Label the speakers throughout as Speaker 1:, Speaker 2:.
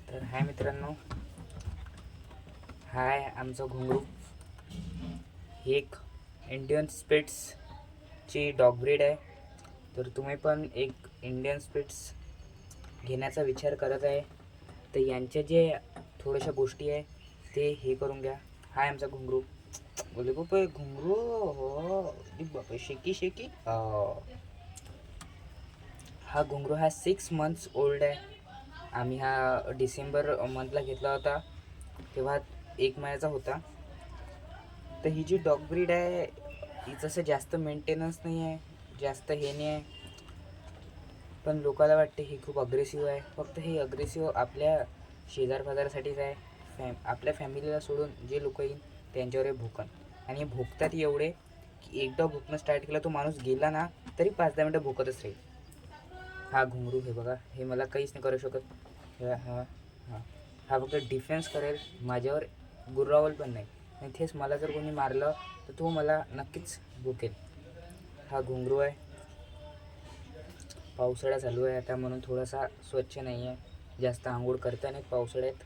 Speaker 1: तर हाय मित्रांनो, हाय आमचा घुंगरू. ही एक इंडियन स्पिट्सची डॉग ब्रीड आहे. तर तुम्ही पण एक इंडियन स्पिट्स घेण्याचा विचार करत आहे तर यांच्या जे थोड्याशा गोष्टी आहे ते हे करून घ्या. हाय आमचा घुंगरू. बोले बापा घुंगरू, हो बापा शेकी शेकी. हा घुंगरू हा 6 months ओल्ड आहे. आम्ही हा डिसेंबर मंथला घेतला होता, तेव्हा 1 महिन्याचा होता. तर ही जी डॉग ब्रीड आहे हिचं असं जास्त मेंटेनन्स नाही आहे, जास्त हे नाही आहे. पण लोकांना वाटते ही खूप अग्रेसिव्ह आहे. फक्त हे अग्रेसिव्ह आपल्या शेजारपाजारासाठीच आहे. आपल्या फॅमिलीला सोडून जे लोक येईल त्यांच्यावर भुकन. आणि हे भुकतात एवढे की एकदा भुकणं स्टार्ट केलं तो माणूस गेला ना तरी 5-10 मिनटं भुकतच राहील. हा घुंगरू हे बघा, हे मला काहीच नाही करू शकत. हा हा हा फक्त डिफेन्स करेल, माझ्यावर गुर्रावल पण नाही. आणि तेच मला जर कोणी मारलं तर तो मला नक्कीच भुकेल. हा घुंगरू आहे. पावसाळा चालू आहे आता म्हणून थोडासा स्वच्छ नाही आहे, जास्त आंघोळ करता नाहीत पावसाळ्यात.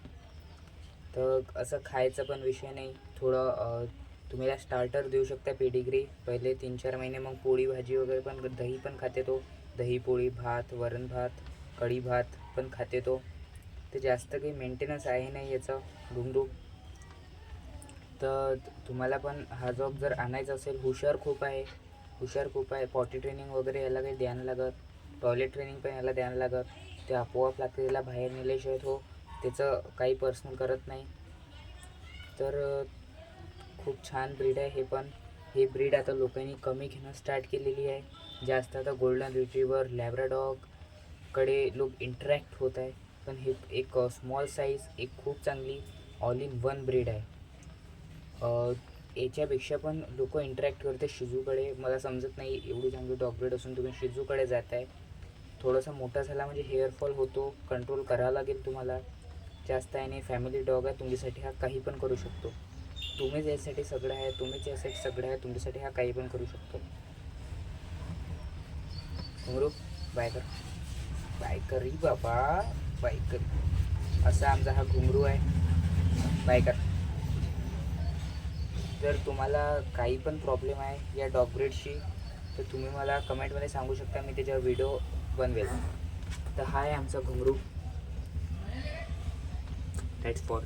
Speaker 1: तर असं खायचा पण विषय नाही. थोडं तुम्ही याला स्टार्टर देऊ शकता, पेडिग्री पहिले 3-4 महिने, मग पोळी भाजी वगैरे पण, दही पण खाते तो. दही पोळी, भात, वरण भात, कढी भात पण खाते तो. तर जास्त काही मेंटेनन्स आहे नाही याचं घुंगरू. तर तुम्हाला पण हा जॉब जर आणायचा असेल, हुशार खूप आहे. पॉटी ट्रेनिंग वगैरे याला काही द्यायला लागत, टॉयलेट ट्रेनिंग पण याला द्यायला लागत. ते आपोआप लागते त्याला, बाहेर नेल्याशिवाय तो त्याचं काही पर्सनल करत नाही. तर खूप छान ब्रीड आहे हे पण. हे ब्रीड आता लोकांनी कमी घेणं स्टार्ट केलेली आहे. जास्त आता गोल्डन रिट्रीवर, लॅब्राडॉगकडे लोक इंटरॅक्ट होत आहे. पण हे एक स्मॉल साईज, एक खूप चांगली ऑल इन वन ब्रीड आहे. याच्यापेक्षा पण लोक इंटरॅक्ट करते शिजूकडे. मला समजत नाही, एवढी चांगली डॉग ब्रीड असून तुम्ही शिजूकडे जात आहे. थोडासा मोठा झाला म्हणजे हेअरफॉल होतो, कंट्रोल करावा लागेल तुम्हाला. जास्त आहे नाही, फॅमिली डॉग आहे तुमच्यासाठी, हा काही पण करू शकतो. तुम्हीच यासाठी सगळं आहे, तुमच्यासाठी हा काही पण करू शकतो. घुंगरू बाय कर, बाय करी बाबा, बाय करी. असा आमचा हा घुंगरू आहे. बाय कर. जर तुम्हाला काही पण प्रॉब्लेम आहे या डॉग ब्रीडशी तर तुम्ही मला कमेंटमध्ये सांगू शकता, मी त्याच्यावर व्हिडिओ बनवेल. तर हा आहे आमचा घुंगरू. That's for